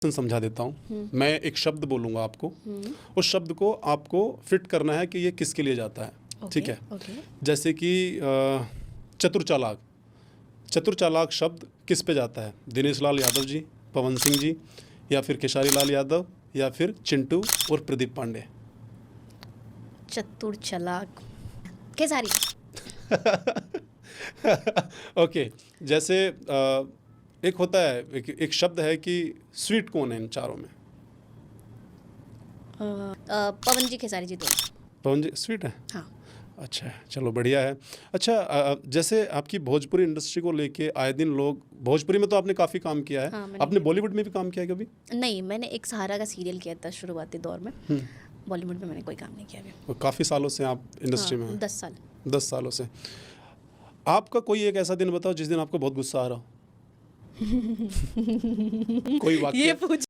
समझा देता हूँ। मैं एक शब्द बोलूँगा आपको, उस शब्द को आपको फिट करना है कि ये किसके लिए जाता है। ठीक है। जैसे कि चतुर चालाक। चतुर चालाक शब्द किस पे जाता है? दिनेश लाल यादव जी, पवन सिंह जी, या फिर खेसारी लाल यादव, या फिर चिंटू और प्रदीप पांडे। चतुर चालाक खेसारी। ओके। जैसे एक होता है, एक शब्द है कि स्वीट कौन है इन चारों में? पवन जी खेसारी जी दोनों। पवन जी स्वीट है। हाँ। अच्छा, चलो बढ़िया है। अच्छा, जैसे आपकी भोजपुरी इंडस्ट्री को लेके आए दिन लोग, भोजपुरी में तो आपने काफ़ी काम किया है। हाँ, आपने बॉलीवुड में भी काम किया है कभी? नहीं, मैंने एक सहारा का सीरियल किया था शुरुआती दौर में। बॉलीवुड में मैंने कोई काम नहीं किया अभी। काफ़ी सालों से आप इंडस्ट्री में हैं? 10 साल। 10 सालों से। आपका कोई एक ऐसा दिन बताओ जिस दिन आपको बहुत गुस्सा आ रहा हो। कोई वाकया? ये पूछ